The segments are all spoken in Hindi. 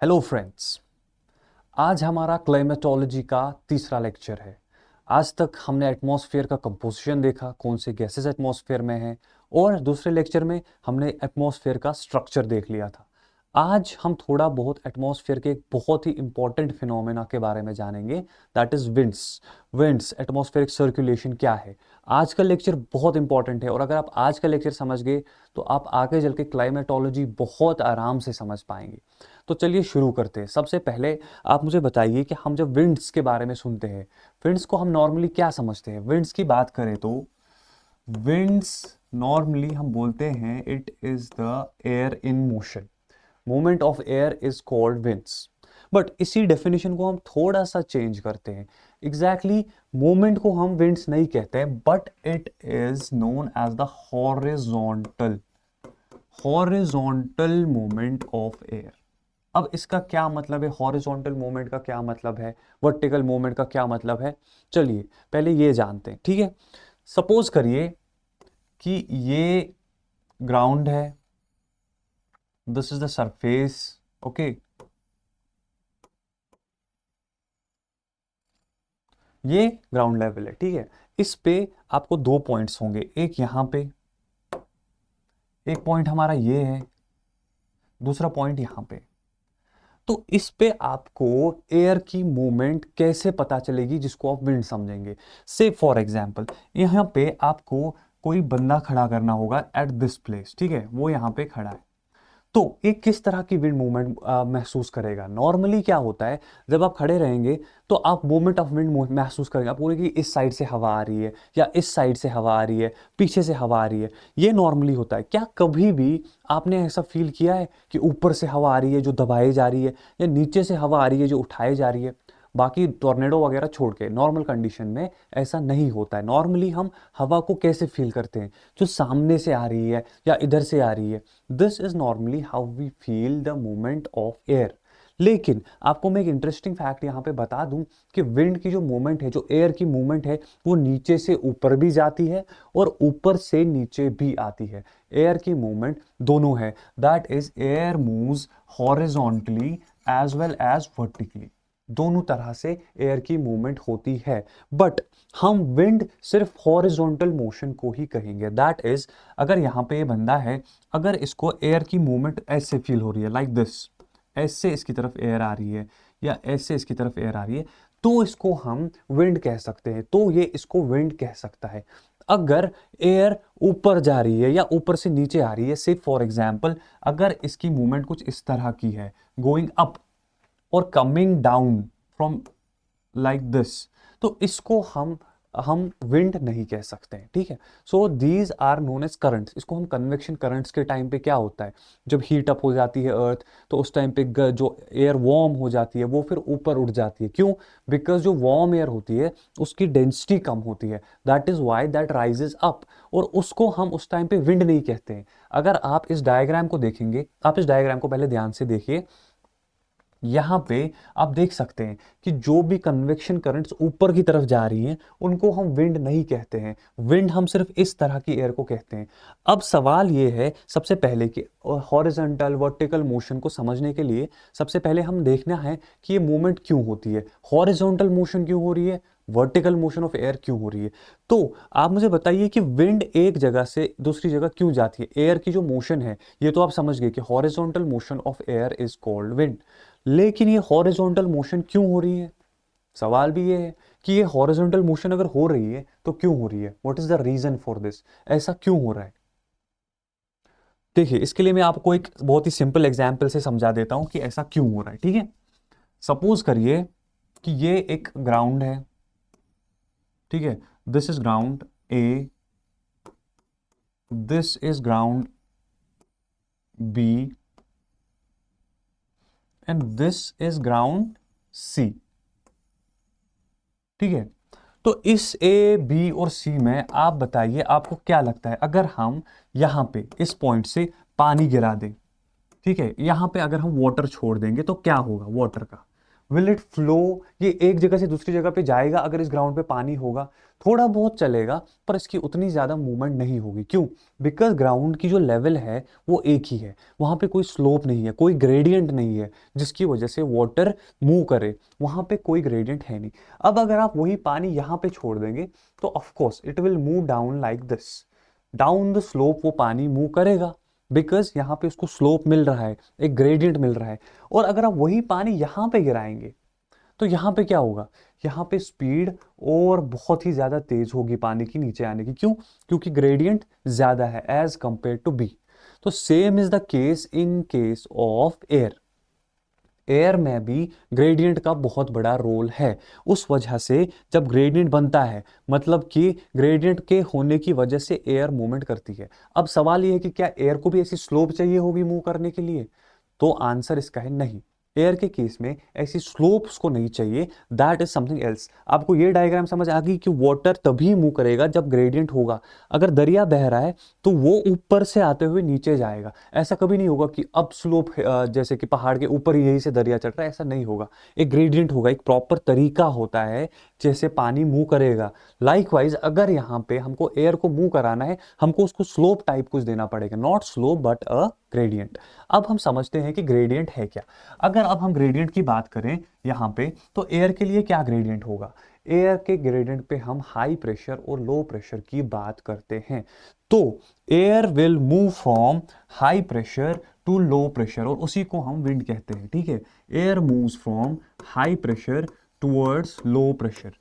Hello friends. आज हमारा क्लाइमेटोलॉजी का तीसरा लेक्चर है। आज तक हमने एटमॉस्फेयर का कंपोजिशन देखा, कौन से गैसेस एटमॉस्फेयर में हैं, और दूसरे लेक्चर में हमने एटमॉस्फेयर का स्ट्रक्चर देख लिया था। आज हम थोड़ा बहुत एटमॉस्फेयर के एक बहुत ही इंपॉर्टेंट फिनोमेना के बारे में जानेंगे, that is winds atmospheric circulation क्या है। आज का लेक्चर बहुत इंपॉर्टेंट है और अगर आप आज का लेक्चर समझ गए तो आप आगे चल के क्लाइमेटोलॉजी बहुत आराम से समझ पाएंगे। तो चलिए शुरू करते हैं। सबसे पहले आप मुझे बताइए कि हम जब विंड्स के बारे में सुनते हैं, विंड्स को हम नॉर्मली क्या समझते हैं। विंड्स की बात करें तो विंड्स नॉर्मली हम बोलते हैं it is the air in motion. Movement of air is called winds. But इसी डेफिनेशन को हम थोड़ा सा चेंज करते हैं। एग्जैक्टली मूवमेंट को हम विंड्स नहीं कहते हैं, but it is known as the horizontal movement of air. अब इसका क्या मतलब है, हॉरिजॉन्टल मूवमेंट का क्या मतलब है, वर्टिकल मूवमेंट का क्या मतलब है, चलिए पहले ये जानते हैं। ठीक है, सपोज करिए कि ये ग्राउंड है, this is the surface. Okay, ये ग्राउंड लेवल है। ठीक है, इस पे आपको दो पॉइंट्स होंगे, एक यहां पे, एक पॉइंट हमारा ये है, दूसरा पॉइंट यहां पे। तो इस पे आपको एयर की मूवमेंट कैसे पता चलेगी, जिसको आप विंड समझेंगे। से फॉर एग्जांपल यहां पे आपको कोई बंदा खड़ा करना होगा एट दिस प्लेस। ठीक है, वो यहां पे खड़ा है, तो ये किस तरह की विंड मूवमेंट महसूस करेगा। नॉर्मली क्या होता है, जब आप खड़े रहेंगे तो आप मूवमेंट ऑफ विंड महसूस करेंगे। आप बोलेंगे कि इस साइड से हवा आ रही है या इस साइड से हवा आ रही है, पीछे से हवा आ रही है। ये नॉर्मली होता है। क्या कभी भी आपने ऐसा फील किया है कि ऊपर से हवा आ रही है जो दबाई जा रही है, या नीचे से हवा आ रही है जो उठाई जा रही है। बाकी टॉर्नेडो वगैरह छोड़ के नॉर्मल कंडीशन में ऐसा नहीं होता है। नॉर्मली हम हवा को कैसे फील करते हैं, जो सामने से आ रही है या इधर से आ रही है। This is normally how we feel the movement of air. लेकिन आपको मैं एक इंटरेस्टिंग फैक्ट यहाँ पे बता दूं कि विंड की जो मूवमेंट है, जो एयर की मूवमेंट है, वो नीचे से ऊपर भी जाती है और ऊपर से नीचे भी आती है। एयर की मूवमेंट दोनों है, that is air moves horizontally as well as vertically. दोनों तरह से एयर की मूवमेंट होती है, बट हम विंड सिर्फ हॉरिजॉन्टल मोशन को ही कहेंगे। दैट इज, अगर यहाँ पे ये बंदा है, अगर इसको एयर की मूवमेंट ऐसे फील हो रही है, लाइक दिस, ऐसे इसकी तरफ एयर आ रही है या ऐसे इसकी तरफ एयर आ रही है, तो इसको हम विंड कह सकते हैं। तो ये इसको विंड कह सकता है। अगर एयर ऊपर जा रही है या ऊपर से नीचे आ रही है, से फॉर एग्जाम्पल अगर इसकी मूवमेंट कुछ इस तरह की है, गोइंग अप और coming down from like this, तो इसको हम विंड नहीं कह सकते हैं। ठीक है, so these are known as currents. इसको हम कन्वेक्शन करंट्स के टाइम पे क्या होता है, जब हीट अप हो जाती है अर्थ, तो उस टाइम पे जो एयर वार्म हो जाती है वो फिर ऊपर उठ जाती है। क्यों? बिकॉज जो वार्म एयर होती है उसकी डेंसिटी कम होती है, that is why that rises up, और उसको हम उस टाइम पे विंड नहीं कहते हैं। अगर आप इस डायग्राम को देखेंगे, आप इस डायग्राम को पहले ध्यान से देखिए, यहां पे आप देख सकते हैं कि जो भी कन्वेक्शन करंट्स ऊपर की तरफ जा रही हैं उनको हम विंड नहीं कहते हैं। विंड हम सिर्फ इस तरह की एयर को कहते हैं। अब सवाल ये है सबसे पहले कि हॉरिजॉन्टल वर्टिकल मोशन को समझने के लिए सबसे पहले हम देखना है कि ये मूवमेंट क्यों होती है, हॉरिजॉन्टल मोशन क्यों हो रही है, वर्टिकल मोशन ऑफ एयर क्यों हो रही है। तो आप मुझे बताइए कि विंड एक जगह से दूसरी जगह क्यों जाती है। एयर की जो मोशन है, ये तो आप समझ गए कि horizontal motion of air is called wind. लेकिन ये हॉरिजॉन्टल मोशन क्यों हो रही है, सवाल भी ये है कि ये हॉरिजॉन्टल मोशन अगर हो रही है तो क्यों हो रही है, what is the reason for this, ऐसा क्यों हो रहा है। देखिए, इसके लिए मैं आपको एक बहुत ही सिंपल एग्जांपल से समझा देता हूं कि ऐसा क्यों हो रहा है। ठीक है, सपोज करिए कि ये एक ग्राउंड है। ठीक है, this is ground A, this is ground B, and this is ground C. ठीक है, तो इस ए बी और सी में आप बताइए आपको क्या लगता है, अगर हम यहां पे इस पॉइंट से पानी गिरा दें, ठीक है, यहां पे अगर हम वाटर छोड़ देंगे तो क्या होगा वाटर का। विल इट फ्लो, ये एक जगह से दूसरी जगह पे जाएगा अगर इस ग्राउंड पे पानी होगा, थोड़ा बहुत चलेगा, पर इसकी उतनी ज्यादा मूवमेंट नहीं होगी। क्यों? बिकॉज ग्राउंड की जो लेवल है वो एक ही है, वहां पे कोई स्लोप नहीं है, कोई ग्रेडियंट नहीं है जिसकी वजह से वाटर मूव करे, वहां पे कोई ग्रेडियंट है नहीं। अब अगर आप वही पानी यहां पे छोड़ देंगे तो of course it will move down like this, down the slope वो पानी मूव करेगा, बिकॉज यहाँ पे उसको स्लोप मिल रहा है, एक ग्रेडियंट मिल रहा है। और अगर आप वही पानी यहाँ पे गिराएंगे तो यहाँ पे क्या होगा, यहाँ पे स्पीड और बहुत ही ज्यादा तेज होगी पानी की नीचे आने की। क्यों? क्योंकि ग्रेडियंट ज्यादा है एज कंपेयर टू बी। तो same is the case in case of air. Air में भी ग्रेडियंट का बहुत बड़ा रोल है। उस वजह से जब ग्रेडियंट बनता है, मतलब कि ग्रेडियंट के होने की वजह से एयर मूवमेंट करती है। अब सवाल ये है कि क्या एयर को भी ऐसी स्लोप चाहिए होगी मूव करने के लिए? तो आंसर इसका है नहीं। एयर के केस में ऐसी स्लोप्स को नहीं चाहिए, दैट इज समथिंग एल्स। आपको ये डायग्राम समझ आ गई कि वाटर तभी मूव करेगा जब ग्रेडियंट होगा। अगर दरिया बह रहा है तो वो ऊपर से आते हुए नीचे जाएगा, ऐसा कभी नहीं होगा कि अब स्लोप जैसे कि पहाड़ के ऊपर ही यही से दरिया चल रहा है, ऐसा नहीं होगा। एक ग्रेडियंट होगा, एक प्रॉपर तरीका होता है जैसे पानी मूव करेगा। लाइकवाइज अगर यहाँ पे हमको एयर को मूव कराना है, हमको उसको स्लोप टाइप कुछ देना पड़ेगा, not slope but a gradient. अब हम समझते हैं कि ग्रेडियंट है क्या। अगर अब हम ग्रेडियंट की बात करें यहाँ पे, तो एयर के लिए क्या ग्रेडियंट होगा? एयर के ग्रेडियंट पे हम हाई प्रेशर और लो प्रेशर की बात करते हैं। तो air will move from high pressure to low pressure, और उसी को हम विंड कहते हैं। ठीक है, air moves from high pressure towards low pressure,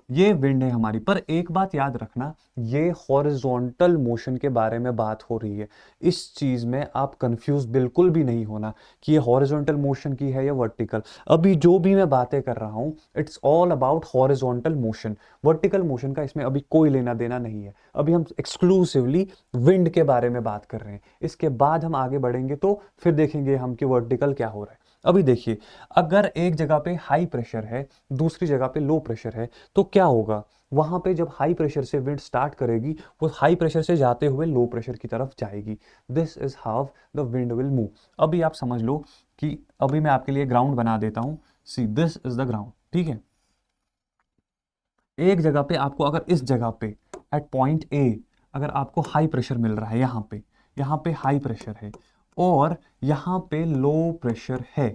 ये विंड है हमारी। पर एक बात याद रखना, ये हॉरिजॉन्टल मोशन के बारे में बात हो रही है। इस चीज में आप कंफ्यूज बिल्कुल भी नहीं होना कि ये हॉरिजॉन्टल मोशन की है या वर्टिकल। अभी जो भी मैं बातें कर रहा हूं, it's all about horizontal motion. Vertical motion का इसमें अभी कोई लेना देना नहीं है। अभी हम एक्सक्लूसिवली विंड के बारे में बात कर रहे हैं। इसके बाद हम आगे बढ़ेंगे तो फिर देखेंगे हम कि वर्टिकल क्या हो रहा है। अभी देखिए, अगर एक जगह पे हाई प्रेशर है, दूसरी जगह पे लो प्रेशर है, तो क्या होगा? वहां पे जब हाई प्रेशर से विंड स्टार्ट करेगी, वो हाई प्रेशर से जाते हुए लो प्रेशर की तरफ जाएगी। This is how the wind will move. अभी आप समझ लो कि अभी मैं आपके लिए ग्राउंड बना देता हूं। सी, दिस इज द ग्राउंड। ठीक है, एक जगह पे आपको, अगर इस जगह पे एट पॉइंट ए अगर आपको हाई प्रेशर मिल रहा है, यहाँ पे हाई प्रेशर है और यहाँ पे लो प्रेशर है,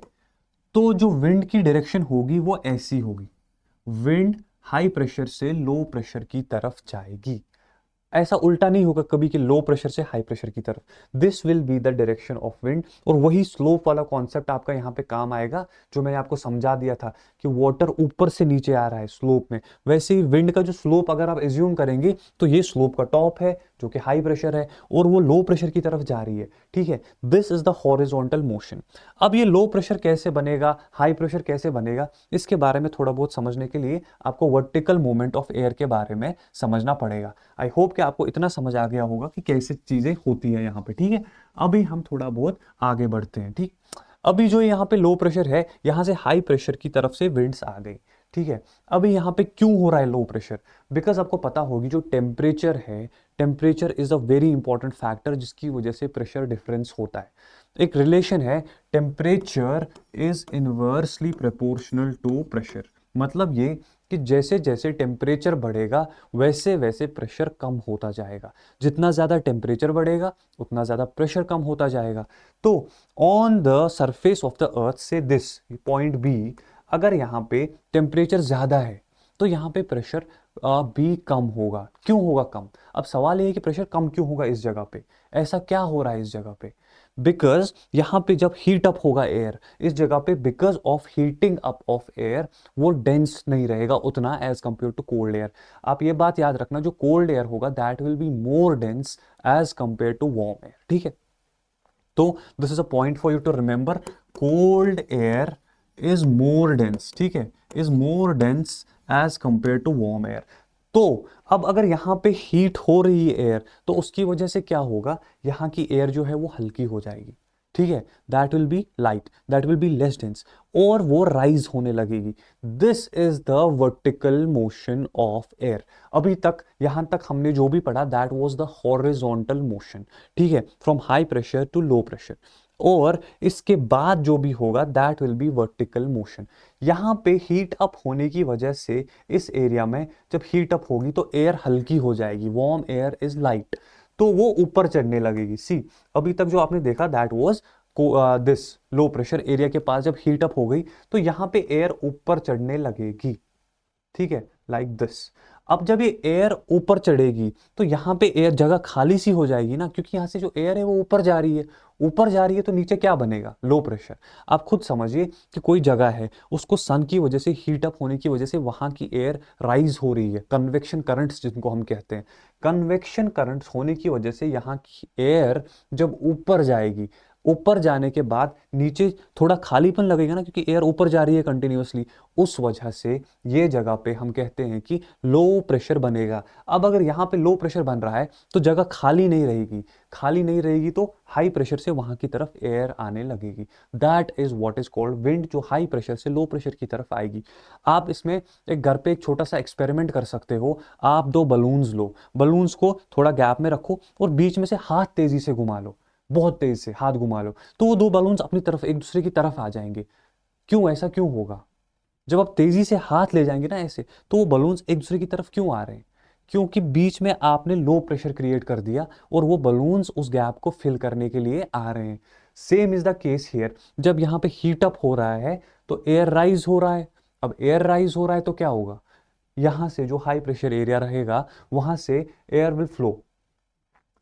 तो जो विंड की डायरेक्शन होगी वो ऐसी होगी। विंड हाई प्रेशर से लो प्रेशर की तरफ जाएगी। ऐसा उल्टा नहीं होगा कभी कि लो प्रेशर से हाई प्रेशर की तरफ। This will be the direction of wind. और वही स्लोप वाला कॉन्सेप्ट आपका यहाँ पे काम आएगा जो मैंने आपको समझा दिया था कि वाटर ऊपर से नीचे आ रहा है स्लोप में। वैसे ही विंड का जो स्लोप अगर आप एज्यूम करेंगे तो ये स्लोप का टॉप है जो कि हाई प्रेशर है और वो लो प्रेशर की तरफ जा रही है। ठीक है, this is the horizontal motion. अब ये लो प्रेशर कैसे बनेगा, हाई प्रेशर कैसे बनेगा, इसके बारे में थोड़ा बहुत समझने के लिए आपको वर्टिकल मूवमेंट ऑफ एयर के बारे में समझना पड़ेगा। आई होप कि आपको इतना समझ आ गया होगा कि कैसे चीजें होती है यहाँ पे। ठीक है, अभी हम थोड़ा बहुत आगे बढ़ते हैं। ठीक, अभी जो यहाँ पे लो प्रेशर है, यहाँ से हाई प्रेशर की तरफ से विंड्स आ गई। ठीक है, अभी यहाँ पे क्यों हो रहा है लो प्रेशर? बिकॉज आपको पता होगी जो टेम्परेचर है, temperature is a very important factor जिसकी वजह से प्रेशर डिफरेंस होता है। एक रिलेशन है, temperature is inversely proportional to pressure. मतलब ये कि जैसे जैसे टेम्परेचर बढ़ेगा वैसे वैसे प्रेशर कम होता जाएगा। जितना ज़्यादा टेम्परेचर बढ़ेगा उतना ज़्यादा प्रेशर कम होता जाएगा। तो on the surface of the earth से दिस पॉइंट बी, अगर यहाँ पे टेम्परेचर ज़्यादा है तो यहाँ पे प्रेशर भी कम होगा। क्यों होगा कम? अब सवाल ये है कि प्रेशर कम क्यों होगा इस जगह पे, ऐसा क्या हो रहा है इस जगह पे? बिकॉज यहाँ पे जब हीट अप होगा एयर इस जगह पे, because of heating up of air, वो डेंस नहीं रहेगा उतना as compare to cold air. आप ये बात याद रखना, जो कोल्ड एयर होगा that will be more dense as compare to warm air. ठीक है, तो this is a point for you to remember, cold air is more dense. ठीक है, is more dense as compare to warm air. तो अब अगर यहां पे हीट हो रही है एयर, तो उसकी वजह से क्या होगा, यहां की एयर जो है वो हल्की हो जाएगी। ठीक है, that will be light, that will be less dense, और वो राइज होने लगेगी। This is the vertical motion of air. अभी तक यहां तक हमने जो भी पढ़ा that was the horizontal motion. ठीक है, from high pressure to low pressure. और इसके बाद जो भी होगा that will be vertical motion. यहाँ पे हीट अप होने की वजह से इस एरिया में जब हीट अप होगी तो एयर हल्की हो जाएगी, वार्म एयर इज लाइट, तो वो ऊपर चढ़ने लगेगी। सी, अभी तक जो आपने देखा that was this low pressure area के पास जब हीट अप हो गई तो यहाँ पे एयर ऊपर चढ़ने लगेगी, ठीक है, लाइक दिस। अब जब ये एयर ऊपर चढ़ेगी तो यहाँ पे एयर जगह खाली सी हो जाएगी ना, क्योंकि यहाँ से जो एयर है वो ऊपर जा रही है, ऊपर जा रही है तो नीचे क्या बनेगा, लो प्रेशर। आप खुद समझिए कि कोई जगह है, उसको सन की वजह से हीट अप होने की वजह से वहां की एयर राइज हो रही है, कन्वेक्शन करंट्स जिनको हम कहते हैं। कन्वेक्शन करंट्स होने की वजह से यहाँ की एयर जब ऊपर जाएगी, ऊपर जाने के बाद नीचे थोड़ा खालीपन लगेगा ना, क्योंकि एयर ऊपर जा रही है कंटिन्यूअसली, उस वजह से ये जगह पे हम कहते हैं कि लो प्रेशर बनेगा। अब अगर यहाँ पे लो प्रेशर बन रहा है तो जगह खाली नहीं रहेगी, खाली नहीं रहेगी तो हाई प्रेशर से वहां की तरफ एयर आने लगेगी। That is what is called wind, जो हाई प्रेशर से लो प्रेशर की तरफ आएगी। आप इसमें एक घर पे एक छोटा सा एक्सपेरिमेंट कर सकते हो। आप दो बलून्स लो, बलून्स को थोड़ा गैप में रखो और बीच में से हाथ तेजी से घुमा लो, बहुत तेज से हाथ घुमा लो, तो वो दो बलून्स अपनी तरफ एक दूसरे की तरफ आ जाएंगे। क्यों, ऐसा क्यों होगा? जब आप तेजी से हाथ ले जाएंगे ना ऐसे, तो वो बलून्स एक दूसरे की तरफ क्यों आ रहे हैं? क्योंकि बीच में आपने लो प्रेशर क्रिएट कर दिया और वो बलून्स उस गैप को फिल करने के लिए आ रहे हैं। Same is the case here. जब यहाँ पे हीट अप हो रहा है तो एयर राइज हो रहा है। अब एयर राइज हो रहा है तो क्या होगा, यहां से जो हाई प्रेशर एरिया रहेगा वहां से एयर विल फ्लो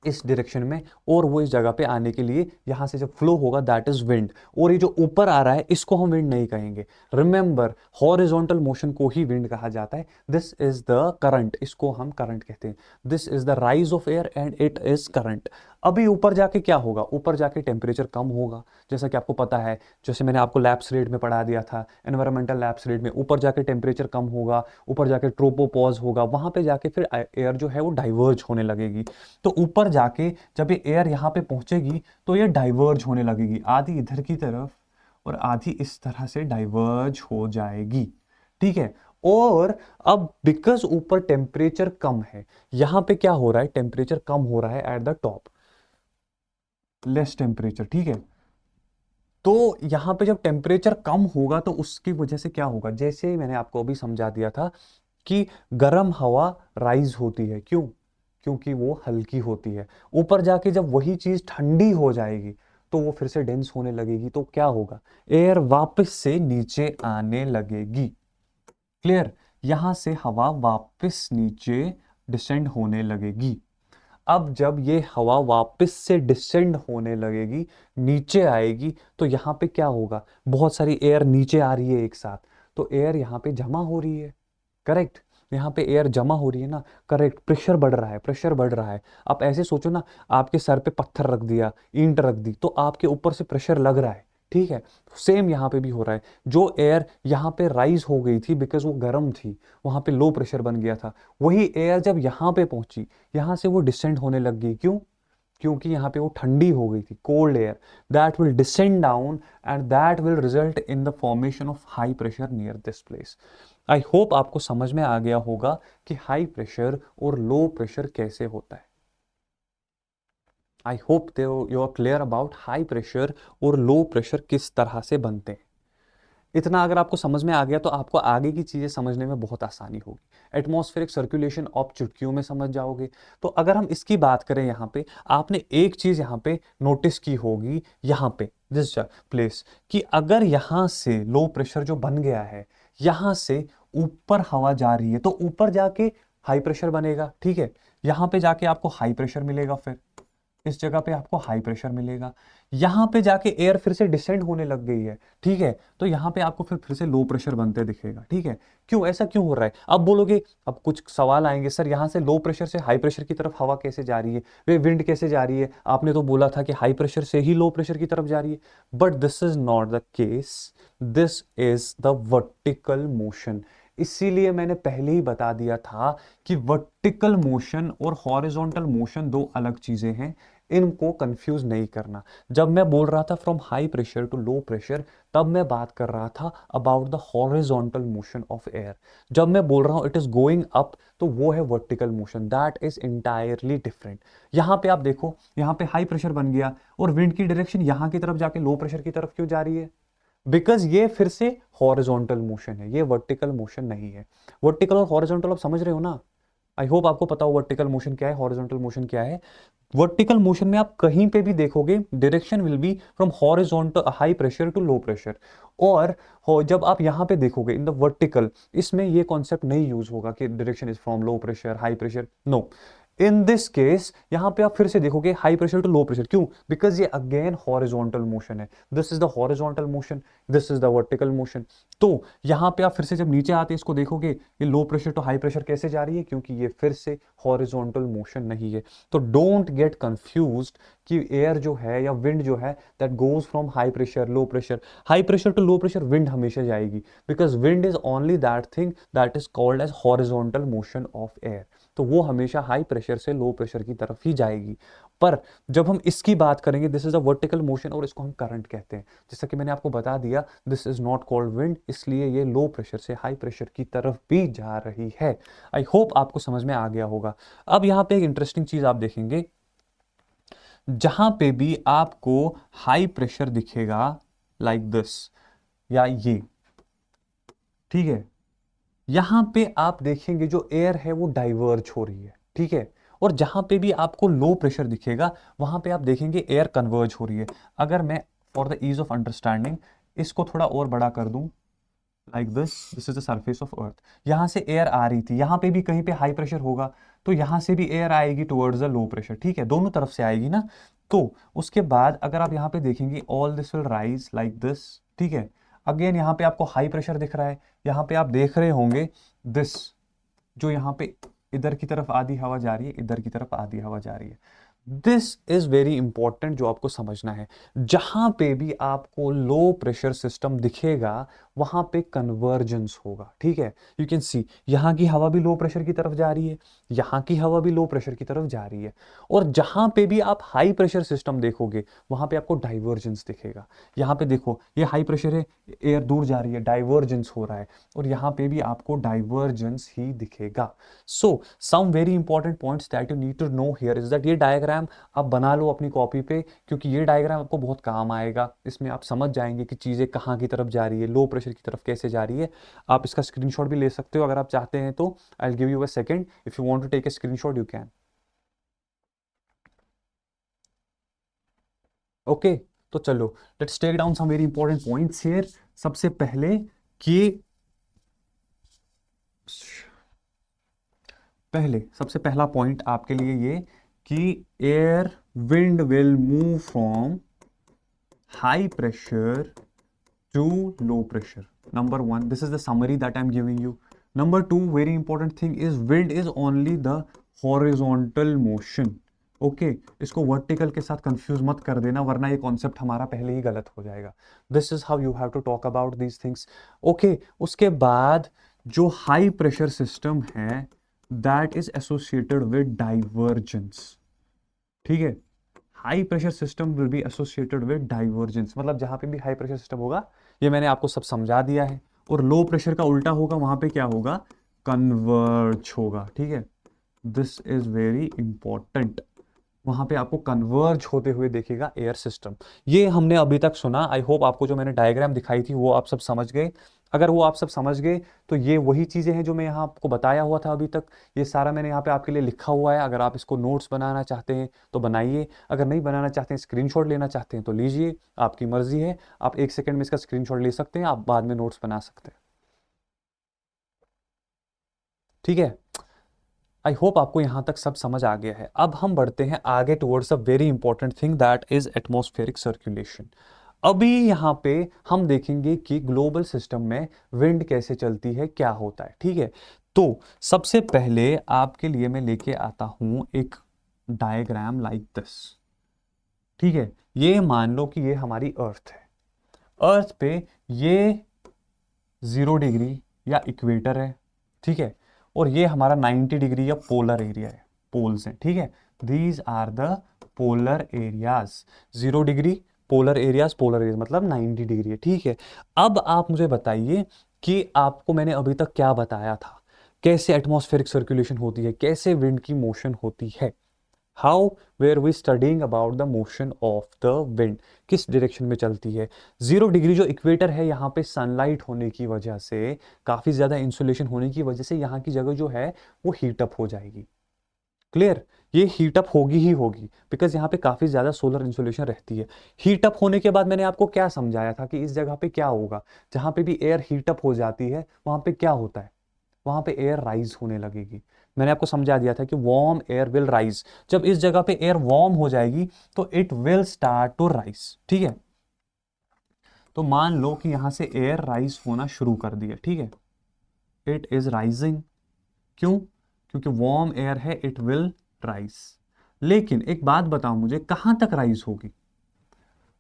इस डायरेक्शन में, और वो इस जगह पे आने के लिए यहां से जब फ्लो होगा दैट इज विंड। और ये जो ऊपर आ रहा है इसको हम विंड नहीं कहेंगे। रिमेंबर, हॉरिजॉन्टल मोशन को ही विंड कहा जाता है। दिस इज द करंट, इसको हम करंट कहते हैं। This is the rise of air and it is current. अभी ऊपर जाके क्या होगा, ऊपर जाके टेम्परेचर कम होगा, जैसा कि आपको पता है, जैसे मैंने आपको लैप्स रेट में पढ़ा दिया था, एनवायरमेंटल लैप्स रेट में, ऊपर जाके टेम्परेचर कम होगा, ऊपर जाके ट्रोपोपॉज होगा, वहां पे जाके फिर एयर जो है वो डाइवर्ज होने लगेगी। तो ऊपर जाके जब ये एयर यहाँ पे पहुंचेगी तो ये डाइवर्ज होने लगेगी, आधी इधर की तरफ और आधी इस तरह से डाइवर्ज हो जाएगी, ठीक है। और अब बिकॉज ऊपर टेम्परेचर कम है, यहां पे क्या हो रहा है, टेम्परेचर कम हो रहा है at the top, less temperature, ठीक है। तो यहां पे जब टेम्परेचर कम होगा तो उसकी वजह से क्या होगा, जैसे मैंने आपको अभी समझा दिया था कि गर्म हवा राइज होती है, क्यों, क्योंकि वो हल्की होती है। ऊपर जाके जब वही चीज ठंडी हो जाएगी तो वो फिर से डेंस होने लगेगी, तो क्या होगा, एयर वापस से नीचे आने लगेगी। क्लियर? यहां से हवा वापस नीचे डिसेंड होने लगेगी। अब जब ये हवा वापस से डिसेंड होने लगेगी, नीचे आएगी, तो यहां पे क्या होगा, बहुत सारी एयर नीचे आ रही है एक साथ, तो एयर यहां पे जमा हो रही है, करेक्ट। यहाँ पे एयर जमा हो रही है ना, करेक्ट, प्रेशर बढ़ रहा है, प्रेशर बढ़ रहा है। आप ऐसे सोचो ना, आपके सर पे पत्थर रख दिया, ईंट रख दी, तो आपके ऊपर से प्रेशर लग रहा है, ठीक है। सेम यहाँ पे भी हो रहा है। जो एयर यहाँ पे राइज हो गई थी बिकॉज वो गर्म थी, वहां पे लो प्रेशर बन गया था, वही एयर जब यहाँ पे पहुंची, यहाँ से वो डिसेंड होने लग गई, क्यों, क्योंकि यहाँ पे वो ठंडी हो गई थी, cold air, that will descend down and that will result in the formation of high pressure near this place. I hope आपको समझ में आ गया होगा कि हाई प्रेशर और लो प्रेशर कैसे होता है। I hope you are clear about high pressure और लो प्रेशर किस तरह से बनते हैं। इतना अगर आपको समझ में आ गया तो आपको आगे की चीजें समझने में बहुत आसानी होगी। एटमॉस्फेरिक सर्कुलेशन आप चुटकियों में समझ जाओगे। तो अगर हम इसकी बात करें, यहाँ पे आपने एक चीज यहाँ पे नोटिस की होगी, यहाँ पे दिस प्लेस, कि अगर यहाँ से लो प्रेशर जो बन गया है, यहाँ से ऊपर हवा जा रही है तो ऊपर जाके हाई प्रेशर बनेगा, ठीक है। यहाँ पे जाके आपको हाई प्रेशर मिलेगा, फिर इस जगह पे आपको हाई प्रेशर मिलेगा। यहां पे जाके एयर फिर से डिसेंड होने लग गई है, ठीक है, तो यहां पे आपको फिर से लो प्रेशर बनते दिखेगा, ठीक है। क्यों, ऐसा क्यों हो रहा है? अब बोलोगे, अब कुछ सवाल आएंगे, सर यहां से लो प्रेशर से हाई प्रेशर की तरफ हवा कैसे जा रही है, वे विंड कैसे जा रही है? आपने तो बोला था कि हाई प्रेशर से ही लो प्रेशर की तरफ जा रही है। But this is not the case, this is the vertical motion. इसीलिए मैंने पहले ही बता दिया था कि वर्टिकल मोशन और हॉरिजॉन्टल मोशन दो अलग चीजें हैं। इनको कंफ्यूज नहीं करना। जब मैं बोल रहा था from high pressure to low pressure, तब मैं बात कर रहा था about the horizontal motion of air. जब मैं बोल रहा हूं इट इज गोइंग अप, तो वो है vertical motion, that is entirely different. यहां पे आप देखो, यहां पे हाई प्रेशर बन गया और विंड की डायरेक्शन यहां की तरफ जाके लो प्रेशर की तरफ क्यों जा रही है? बिकॉज ये फिर से हॉरिजॉन्टल मोशन है, ये वर्टिकल मोशन नहीं है। वर्टिकल और हॉरिजॉन्टल आप समझ रहे हो ना? आई होप आपको पता हो वर्टिकल मोशन क्या है, हॉरिजॉन्टल मोशन क्या है। वर्टिकल मोशन में आप कहीं पे भी देखोगे direction will be from horizontal high pressure to low pressure. और जब आप यहां पे देखोगे इन द वर्टिकल, इसमें ये कॉन्सेप्ट नहीं यूज होगा कि direction is from low pressure high pressure, no. In this case यहां पे आप फिर से देखोगे high pressure to low pressure, क्यों? बिकॉज ये अगेन हॉरिजॉन्टल मोशन है। This is the horizontal motion, this is the vertical motion. तो यहां पे आप फिर से जब नीचे आते इसको देखोगे, ये low pressure to high pressure कैसे जा रही है? क्योंकि ये फिर से हॉरिजॉन्टल मोशन नहीं है। तो डोंट गेट कंफ्यूज्ड कि एयर जो है या विंड जो है that goes from high pressure low pressure. High pressure to low pressure wind हमेशा जाएगी, because wind is only that thing that is called as horizontal motion of air. तो वो हमेशा हाई प्रेशर से लो प्रेशर की तरफ ही जाएगी। पर जब हम इसकी बात करेंगे, this is a vertical motion और इसको हम करंट कहते हैं। जैसा कि मैंने आपको बता दिया, this is not called wind, इसलिए ये लो प्रेशर से हाई प्रेशर की तरफ भी जा रही है। आई होप आपको समझ में आ गया होगा। अब यहां पे एक इंटरेस्टिंग चीज आप देखेंगे, जहां पे भी आपको हाई प्रेशर दिखेगा लाइक दिस या ये, ठीक है, यहां पे आप देखेंगे जो एयर है वो डाइवर्ज हो रही है, ठीक है। और जहां पे भी आपको लो प्रेशर दिखेगा वहां पे आप देखेंगे एयर कन्वर्ज हो रही है। अगर मैं for the ease of understanding इसको थोड़ा और बड़ा कर दूं, like this is the surface of earth, यहां से एयर आ रही थी, यहां पे भी कहीं पे हाई प्रेशर होगा तो यहां से भी एयर आएगी टुवर्ड्स द लो प्रेशर, ठीक है, दोनों तरफ से आएगी ना। तो उसके बाद अगर आप यहां पे देखेंगे all this will rise like this, ठीक है। अगेन यहां पे आपको हाई प्रेशर दिख रहा है, यहां पे आप देख रहे होंगे दिस, जो यहां पे इधर की तरफ आधी हवा जा रही है, इधर की तरफ आधी हवा जा रही है। दिस इज वेरी इंपॉर्टेंट जो आपको समझना है। जहां पे भी आपको लो प्रेशर सिस्टम दिखेगा वहां पे कन्वर्जेंस होगा, ठीक है। यू कैन सी यहां की हवा भी लो प्रेशर की तरफ जा रही है, यहां की हवा भी लो प्रेशर की तरफ जा रही है। और जहां पे भी आप हाई प्रेशर सिस्टम देखोगे वहां पे आपको डाइवर्जेंस दिखेगा। यहां पे देखो ये हाई प्रेशर है, एयर दूर जा रही है, डाइवर्जेंस हो रहा है, और यहां पे भी आपको डाइवर्जेंस ही दिखेगा। So some very important points that you need to know here is that ये डायग्राम आप बना लो अपनी कॉपी पे, क्योंकि ये डायग्राम आपको बहुत काम आएगा। इसमें आप समझ जाएंगे कि चीजें कहाँ की तरफ जा रही है, लो प्रेशर की तरफ कैसे जा रही है। आप इसका स्क्रीनशॉट भी ले सकते हो अगर आप चाहते हैं तो। I will give you a second, if you want to take a screenshot you can. Okay, तो चलो let's take down some very important points here. सबसे पहले कि सबसे पहला पॉइंट आपके लिए ये कि air wind will move from high pressure to low pressure. Number one, this is the summary that I'm giving you. Number two, very important thing is wind is only the horizontal motion. Okay इसको वर्टिकल के साथ कंफ्यूज मत कर देना, वरना ये कॉन्सेप्ट हमारा पहले ही गलत हो जाएगा। This is how you have to talk about these things. Okay, उसके बाद जो हाई प्रेशर सिस्टम है that is associated with divergence, ठीक है। High pressure system will be associated with divergence, मतलब जहां पे भी हाई प्रेशर सिस्टम होगा, ये मैंने आपको सब समझा दिया है। और लो प्रेशर का उल्टा होगा, वहां पे क्या होगा? कन्वर्ज होगा, ठीक है। दिस इज वेरी इंपॉर्टेंट, वहां पे आपको कन्वर्ज होते हुए देखेगा एयर सिस्टम। ये हमने अभी तक सुना। आई होप आपको जो मैंने डायग्राम दिखाई थी वो आप सब समझ गए। अगर वो आप सब समझ गए तो ये वही चीजें हैं जो मैं यहाँ आपको बताया हुआ था अभी तक। ये सारा मैंने यहाँ पे आपके लिए लिखा हुआ है। अगर आप इसको नोट्स बनाना चाहते हैं तो बनाइए, अगर नहीं बनाना चाहते हैं, स्क्रीनशॉट लेना चाहते हैं तो लीजिए, आपकी मर्जी है। आप 1 सेकंड में इसका स्क्रीनशॉट ले सकते हैं, आप बाद में नोट्स बना सकते हैं, ठीक है। आई होप आपको यहां तक सब समझ आ गया है। अब हम बढ़ते हैं आगे towards a very important thing that is atmospheric circulation. अभी यहां पे हम देखेंगे कि ग्लोबल सिस्टम में विंड कैसे चलती है, क्या होता है, ठीक है। तो सबसे पहले आपके लिए मैं लेके आता हूं एक डायग्राम लाइक दिस, ठीक है। ये मान लो कि ये हमारी अर्थ है। अर्थ पे ये 0 डिग्री या इक्वेटर है, ठीक है। और ये हमारा 90 डिग्री या पोलर एरिया है, पोल्स हैं, ठीक है। These are the polar areas. 0 degree polar areas, polar area मतलब 90 डिग्री है, ठीक है। अब आप मुझे बताइए कि आपको मैंने अभी तक क्या बताया था, कैसे एटमॉस्फेरिक सर्कुलेशन होती है, कैसे विंड की मोशन होती है। How were we studying about the motion of the wind, किस डायरेक्शन में चलती है। 0 डिग्री जो इक्वेटर है, यहाँ पे सनलाइट होने की वजह से, काफी ज्यादा इंसुलेशन होने की वजह से यहाँ की जगह जो है वो हीटअप हो जाएगी। क्लियर, ये हीटअप होगी ही होगी, बिकॉज यहाँ पे काफी ज्यादा सोलर इंसुलेशन रहती है। हीटअप होने के बाद मैंने आपको क्या समझाया था कि इस जगह पे क्या होगा, जहां पे भी एयर हीटअप हो जाती है वहां पे क्या होता है, वहां पे एयर राइज होने लगेगी। मैंने आपको समझा दिया था कि वार्म एयर विल राइज। जब इस जगह पे एयर वार्म हो जाएगी तो it will start to rise, ठीक है। तो मान लो कि यहां से एयर राइज होना शुरू कर दिया, ठीक है, इट इज राइजिंग। क्यों? क्योंकि वार्म एयर है, इट विल राइज। लेकिन एक बात बताओ मुझे, कहां तक राइज होगी?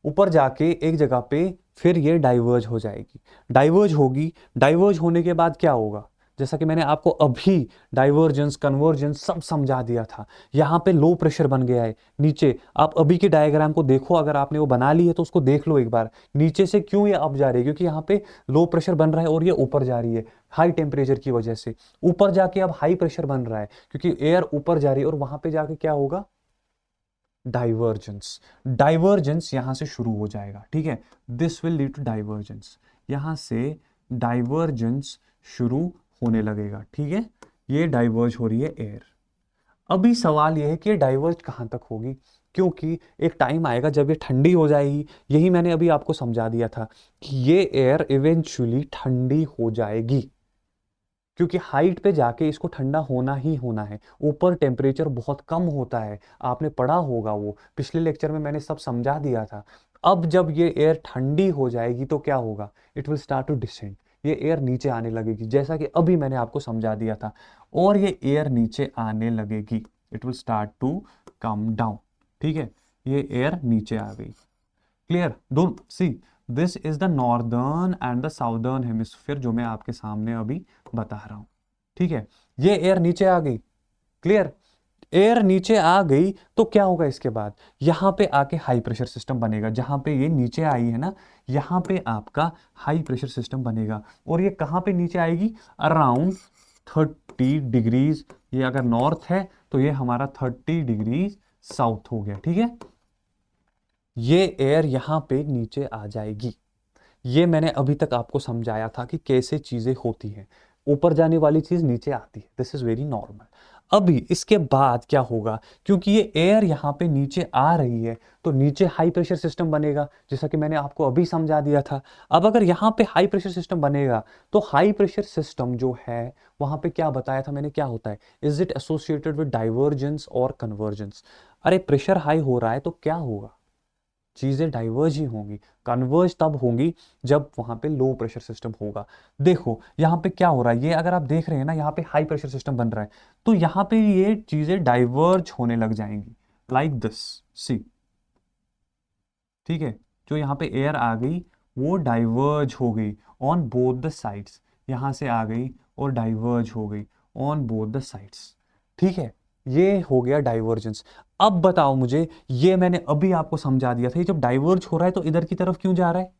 ऊपर जाके एक जगह पे फिर ये डाइवर्ज हो जाएगी, डाइवर्ज होगी। डाइवर्ज होने के बाद क्या होगा, जैसा कि मैंने आपको अभी डाइवर्जेंस कन्वर्जेंस सब समझा दिया था। यहां पे लो प्रेशर बन गया है नीचे। आप अभी के डायग्राम को देखो, अगर आपने वो बना ली है तो उसको देख लो एक बार। नीचे से क्यों ये अप जा रही है? क्योंकि यहाँ पे लो प्रेशर बन रहा है और ये ऊपर जा रही है हाई टेम्परेचर की वजह से। ऊपर जाके अब हाई प्रेशर बन रहा है क्योंकि एयर ऊपर जा रही है, और वहां पे जाके क्या होगा, डाइवर्जेंस। डाइवर्जेंस यहां से शुरू हो जाएगा, ठीक है, this will lead to divergence. यहां से डाइवर्जेंस शुरू होने लगेगा, ठीक है। ये डाइवर्ज हो रही है एयर। अभी सवाल यह है कि ये डाइवर्ज कहां तक होगी, क्योंकि एक टाइम आएगा जब ये ठंडी हो जाएगी। यही मैंने अभी आपको समझा दिया था कि ये एयर इवेंचुअली ठंडी हो जाएगी, क्योंकि हाइट पे जाके इसको ठंडा होना ही होना है। ऊपर टेम्परेचर बहुत कम होता है, आपने पढ़ा होगा, वो पिछले लेक्चर में मैंने सब समझा दिया था। अब जब ये एयर ठंडी हो जाएगी तो क्या होगा, it will start to descend. ये एयर नीचे आने लगेगी, जैसा कि अभी मैंने आपको समझा दिया था। और ये एयर नीचे आने लगेगी, it will start to come down, ठीक है। ये एयर नीचे आ गई। Clear? Don't see, this is the northern and the southern hemisphere, जो मैं आपके सामने अभी बता रहा हूं, ठीक है। ये एयर नीचे आ गई। क्लियर? एयर नीचे आ गई तो क्या होगा इसके बाद, यहां पे आके हाई प्रेशर सिस्टम बनेगा। जहां पे ये नीचे आई है ना, यहां पे आपका हाई प्रेशर सिस्टम बनेगा। और ये कहां पे नीचे आएगी, अराउंड 30 डिग्रीज। ये अगर नॉर्थ है तो ये हमारा 30 डिग्रीज साउथ हो गया, ठीक है। ये एयर यहां पे नीचे आ जाएगी। ये मैंने अभी तक आपको समझाया था कि कैसे चीजें होती हैं। ऊपर जाने वाली चीज नीचे आती है, दिस इज वेरी नॉर्मल। अभी इसके बाद क्या होगा, क्योंकि ये एयर यहां पे नीचे आ रही है तो नीचे हाई प्रेशर सिस्टम बनेगा, जैसा कि मैंने आपको अभी समझा दिया था। अब अगर यहां पे हाई प्रेशर सिस्टम बनेगा तो हाई प्रेशर सिस्टम जो है वहां पे क्या बताया था मैंने, क्या होता है, is it associated with divergence और कन्वर्जेंस। अरे प्रेशर हाई हो रहा है तो क्या होगा, चीजें डाइवर्ज ही होंगी। कन्वर्ज तब होंगी जब वहां पे लो प्रेशर सिस्टम होगा। देखो यहां पे क्या हो रहा है, ये अगर आप देख रहे हैं ना, यहाँ पे हाई प्रेशर सिस्टम बन रहा है तो यहाँ पे ये चीजें डाइवर्ज होने लग जाएंगी, लाइक दिस, सी, ठीक है। जो यहाँ पे एयर आ गई वो डाइवर्ज हो गई ऑन बोथ द साइड्स, यहां से आ गई और डाइवर्ज हो गई ऑन बोथ द साइड्स, ठीक है। ये हो गया डाइवर्जेंस। अब बताओ मुझे, ये मैंने अभी आपको समझा दिया था, ये जब डाइवर्ज हो रहा है तो इधर की तरफ क्यों जा रहा है,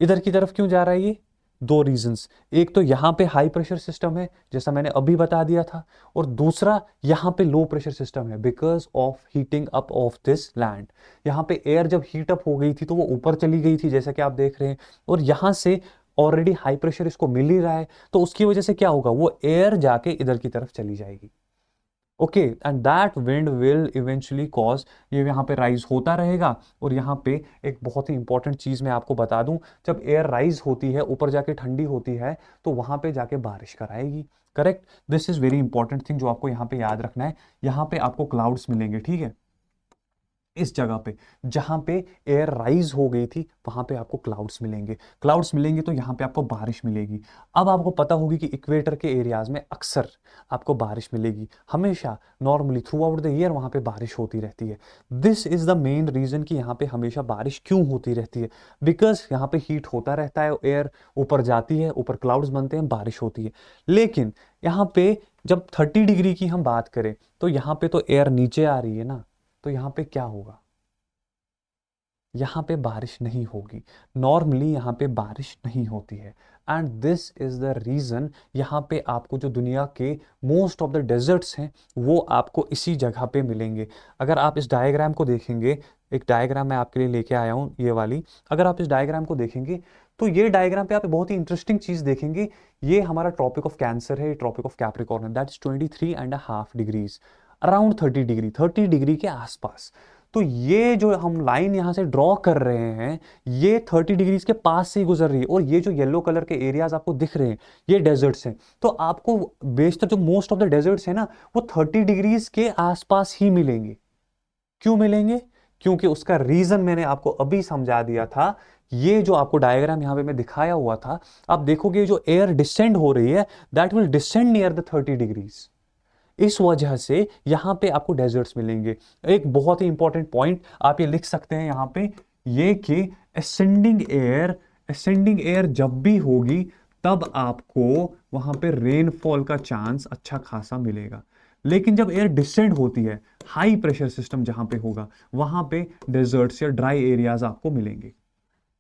इधर की तरफ क्यों जा रहा है, ये दो रीजंस। एक तो यहां पे हाई प्रेशर सिस्टम है जैसा मैंने अभी बता दिया था, और दूसरा यहां पे लो प्रेशर सिस्टम है because of heating up of this land. यहां पे एयर जब हीट अप हो गई थी तो वो ऊपर चली गई थी जैसा कि आप देख रहे हैं, और यहां से ऑलरेडी हाई प्रेशर इसको मिल ही रहा है, तो उसकी वजह से क्या होगा, वो एयर जाके इधर की तरफ चली जाएगी। Okay, and that wind will eventually cause, ये यहाँ पे राइज होता रहेगा। और यहाँ पे एक बहुत ही इंपॉर्टेंट चीज मैं आपको बता दूं, जब एयर राइज होती है ऊपर जाके ठंडी होती है तो वहां पे जाके बारिश कराएगी। Correct, this is very important thing जो आपको यहाँ पे याद रखना है। यहाँ पे आपको क्लाउड्स मिलेंगे, ठीक है, इस जगह पे जहां पे एयर राइज हो गई थी वहां पे आपको क्लाउड्स मिलेंगे। क्लाउड्स मिलेंगे तो यहां पे आपको बारिश मिलेगी। अब आपको पता होगी कि इक्वेटर के एरियाज में अक्सर आपको बारिश मिलेगी, हमेशा normally throughout the year वहां पे बारिश होती रहती है। This is the main reason कि यहाँ पे हमेशा बारिश क्यों होती रहती है, बिकॉज यहाँ पे हीट होता रहता है, एयर ऊपर जाती है, ऊपर क्लाउड्स बनते हैं, बारिश होती है। लेकिन यहाँ पे जब 30 डिग्री की हम बात करें तो यहाँ पे तो एयर नीचे आ रही है ना, तो यहाँ पे क्या होगा, यहाँ पे बारिश नहीं होगी। नॉर्मली यहाँ पे बारिश नहीं होती है, and this is the reason यहाँ पे आपको जो दुनिया के मोस्ट ऑफ द डेजर्ट्स हैं वो आपको इसी जगह पे मिलेंगे। अगर आप इस डायग्राम को देखेंगे, एक डायग्राम मैं आपके लिए लेके आया हूँ ये वाली, अगर आप इस डायग्राम को देखेंगे तो ये डायग्राम पे आप बहुत ही इंटरेस्टिंग चीज देखेंगे। ये हमारा ट्रॉपिक ऑफ कैंसर है, ट्रॉपिक ऑफ कैप्रिकॉर्न है, that is 23.5 degrees, around 30 degree, 30 degree के आसपास। तो ये जो हम लाइन यहां से ड्रॉ कर रहे हैं ये 30 डिग्रीज के पास से ही गुजर रही है, और ये जो येलो कलर के एरियाज आपको दिख रहे हैं ये डेजर्ट्स हैं। तो आपको बेशतर जो मोस्ट ऑफ द डेजर्ट्स है ना वो 30 डिग्रीज के आसपास ही मिलेंगे। क्यों मिलेंगे? क्योंकि उसका रीजन मैंने आपको अभी समझा दिया था। ये जो आपको डायग्राम यहां पे मैं दिखाया हुआ था, आप देखोगे जो एयर डिसेंड हो रही है that will descend near the 30 degrees. इस वजह से यहां पे आपको डेजर्ट्स मिलेंगे। एक बहुत ही इंपॉर्टेंट पॉइंट आप ये लिख सकते हैं यहां पे, ये कि असेंडिंग एयर जब भी होगी तब आपको वहां पे रेनफॉल का चांस अच्छा खासा मिलेगा। लेकिन जब एयर डिसेंड होती है, हाई प्रेशर सिस्टम जहां पे होगा वहां पे डेजर्ट्स या ड्राई एरियाज आपको मिलेंगे।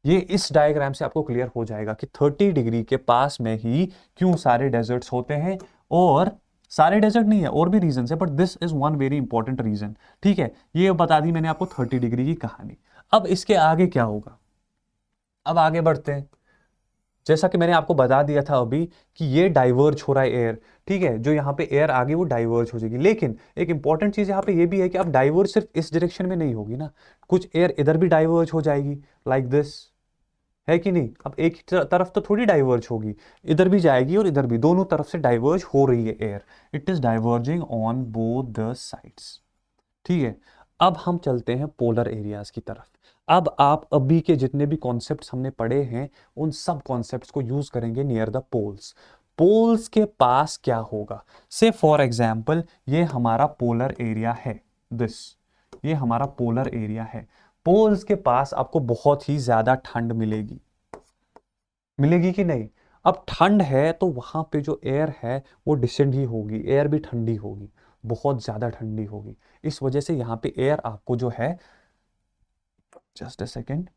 ये इस डायग्राम से आपको क्लियर हो जाएगा कि 30 डिग्री के पास में ही क्यों सारे डेजर्ट्स होते हैं, और सारे डेजर्ट नहीं है और भी रीजन है, but this is one very important reason. ठीक है, ये बता दी मैंने आपको 30 डिग्री की कहानी। अब इसके आगे क्या होगा, अब आगे बढ़ते हैं। जैसा कि मैंने आपको बता दिया था अभी कि ये डाइवर्ज हो रहा है एयर, ठीक है, जो यहाँ पे एयर आगे वो डाइवर्ज हो जाएगी। लेकिन एक इंपॉर्टेंट चीज यहाँ पे ये भी है कि अब डाइवर्ज सिर्फ इस डायरेक्शन में नहीं होगी ना, कुछ एयर इधर भी डाइवर्ज हो जाएगी, लाइक दिस, है कि नहीं। अब एक ही तरफ तो थोड़ी डाइवर्ज होगी, इधर भी जाएगी और इधर भी, दोनों तरफ से डाइवर्ज हो रही है air, it is diverging on both the sides. ठीक है, अब हम चलते हैं पोलर एरियाज की तरफ। अब आप अभी के जितने भी कॉन्सेप्ट्स हमने पढ़े हैं उन सब कॉन्सेप्ट्स को यूज करेंगे नियर द पोल्स। पोल्स के पास क्या होगा, से फॉर एग्जाम्पल ये हमारा पोलर एरिया है, दिस, ये हमारा पोलर एरिया है। पोल्स के पास आपको बहुत ही ज्यादा ठंड मिलेगी, मिलेगी कि नहीं। अब ठंड है तो वहां पे जो एयर है वो डिसेंड ही होगी, एयर भी ठंडी होगी, बहुत ज्यादा ठंडी होगी। इस वजह से यहाँ पे एयर आपको जो है, जस्ट अ सेकेंड,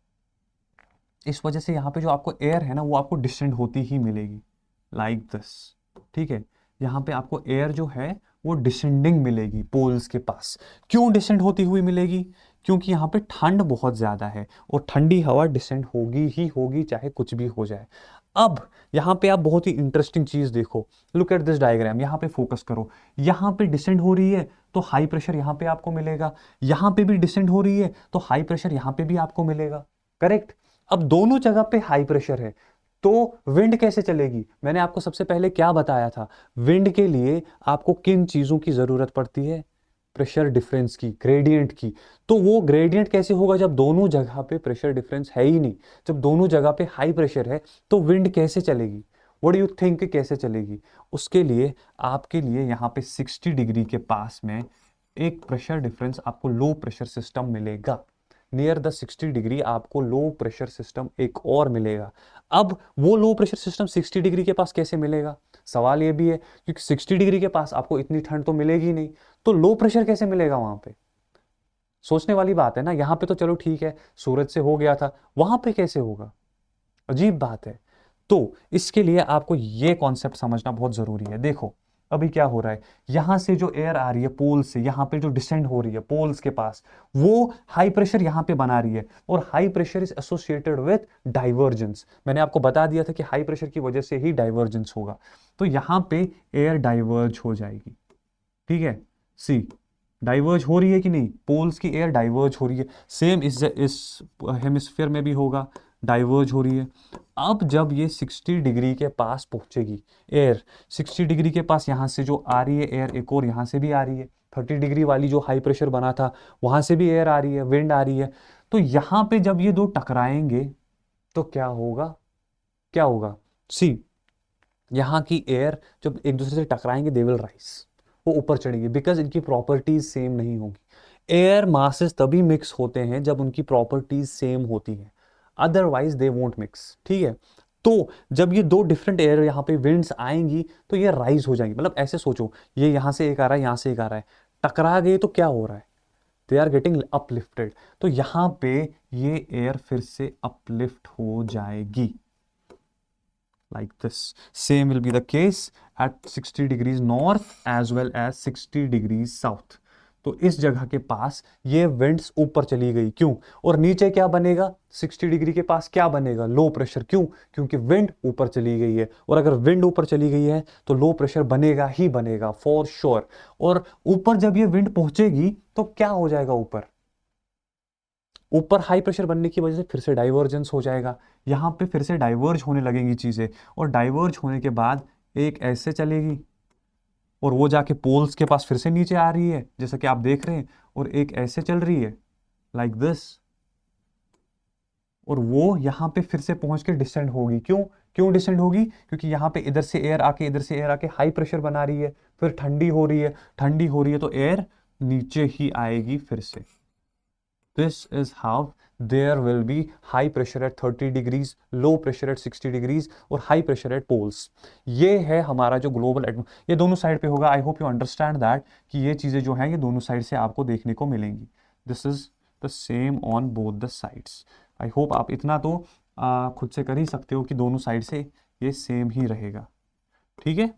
इस वजह से यहाँ पे जो आपको एयर है ना वो आपको डिसेंड होती ही मिलेगी, लाइक दिस। ठीक है, यहाँ पे आपको एयर जो है वो डिसेंडिंग मिलेगी पोल्स के पास। क्यों डिसेंड होती हुई मिलेगी? क्योंकि यहाँ पे ठंड बहुत ज्यादा है और ठंडी हवा डिसेंड होगी ही होगी चाहे कुछ भी हो जाए। अब यहाँ पे आप बहुत ही इंटरेस्टिंग चीज देखो, लुक एट दिस डायग्राम, यहाँ पे फोकस करो। यहाँ पे डिसेंड हो रही है तो हाई प्रेशर यहाँ पे आपको मिलेगा, यहाँ पे भी डिसेंड हो रही है तो हाई प्रेशर यहाँ पे भी आपको मिलेगा, करेक्ट। अब दोनों जगह पे हाई प्रेशर है तो विंड कैसे चलेगी? मैंने आपको सबसे पहले क्या बताया था, विंड के लिए आपको किन चीजों की जरूरत पड़ती है, प्रेशर डिफरेंस की, ग्रेडियंट की। तो वो ग्रेडियंट कैसे होगा जब दोनों जगह पे प्रेशर डिफरेंस है ही नहीं, जब दोनों जगह पे हाई प्रेशर है तो विंड कैसे चलेगी? व्हाट डू यू थिंक कैसे चलेगी? उसके लिए आपके लिए यहाँ पे 60 डिग्री के पास में एक प्रेशर डिफरेंस आपको लो प्रेशर सिस्टम मिलेगा। नियर द 60 डिग्री आपको लो प्रेशर सिस्टम एक और मिलेगा। अब वो लो प्रेशर सिस्टम 60 डिग्री के पास कैसे मिलेगा? सवाल ये भी है, क्योंकि 60 डिग्री के पास आपको इतनी ठंड तो मिलेगी नहीं, तो लो प्रेशर कैसे मिलेगा वहां पे? सोचने वाली बात है ना। यहां पे तो चलो ठीक है, सूरज से हो गया था, वहां पे कैसे होगा? अजीब बात है। तो इसके लिए आपको ये कॉन्सेप्ट समझना बहुत जरूरी है। देखो अभी क्या हो रहा है, यहां से जो एयर आ रही है पोल से, यहां पे जो डिसेंड हो रही है पोल्स के पास, वो हाई प्रेशर यहां पे बना रही है, और high pressure is associated with divergence. मैंने आपको बता दिया था कि हाई प्रेशर की वजह से ही डाइवर्जेंस होगा, तो यहां पे एयर डाइवर्ज हो जाएगी। ठीक है, सी डाइवर्ज हो रही है कि नहीं, पोल्स की एयर डाइवर्ज हो रही है। सेम इस हेमिस्फीयर में भी होगा, डाइवर्ज हो रही है। अब जब ये 60 डिग्री के पास पहुंचेगी एयर, 60 डिग्री के पास यहां से जो आ रही है एयर, एक और यहां से भी आ रही है, 30 डिग्री वाली जो हाई प्रेशर बना था वहां से भी एयर आ रही है, विंड आ रही है। तो यहां पे जब ये दो टकराएंगे तो क्या होगा, क्या होगा? सी, यहाँ की एयर जब एक दूसरे से टकराएंगे दे विल राइज, वो ऊपर चढ़ेंगे, बिकॉज इनकी प्रॉपर्टीज सेम नहीं होगी। एयर मासेस तभी मिक्स होते हैं जब उनकी प्रॉपर्टीज सेम होती हैं, अदरवाइज दे वोंट मिक्स। ठीक है, तो जब ये दो डिफरेंट एयर यहाँ पे विंड्स आएंगी तो ये राइज हो जाएंगी। मतलब ऐसे सोचो, ये यहाँ से एक आ रहा है, यहाँ से एक आ रहा है, टकरा गए तो क्या हो रहा है? They are getting uplifted. तो यहां पे ये एयर फिर से अपलिफ्ट हो जाएगी like this. Same will be the case at 60 degrees north as well as 60 degrees south. तो इस जगह के पास ये विंड्स ऊपर चली गई, क्यों? और नीचे क्या बनेगा? 60 डिग्री के पास क्या बनेगा? लो प्रेशर। क्यों? क्योंकि विंड ऊपर चली गई है, और अगर विंड ऊपर चली गई है तो लो प्रेशर बनेगा ही बनेगा फॉर श्योर। और ऊपर जब ये विंड पहुंचेगी तो क्या हो जाएगा? ऊपर हाई प्रेशर बनने की वजह से फिर से डाइवर्जेंस हो जाएगा, यहां पे फिर से डाइवर्ज होने लगेंगी चीजें, और डाइवर्ज होने के बाद एक ऐसे चलेगी और वो जाके पोल्स के पास फिर से नीचे आ रही है जैसा कि आप देख रहे हैं, और एक ऐसे चल रही है लाइक दिस, और वो यहां पे फिर से पहुंच के डिसेंड होगी। क्यों? क्यों डिसेंड होगी? क्योंकि यहां पे इधर से एयर आके हाई प्रेशर बना रही है, फिर ठंडी हो रही है, ठंडी हो रही है तो एयर नीचे ही आएगी फिर से। This is how there will be high pressure at 30 degrees, low pressure at 60 degrees और high pressure at poles। ये है हमारा जो ग्लोबल ये दोनों साइड पे होगा। आई होप यू अंडरस्टैंड दैट कि ये चीज़ें जो हैं ये दोनों साइड से आपको देखने को मिलेंगी। This is the same on both the sides. I hope आप इतना तो खुद से कर ही सकते हो कि दोनों साइड से ये सेम ही रहेगा। ठीक है,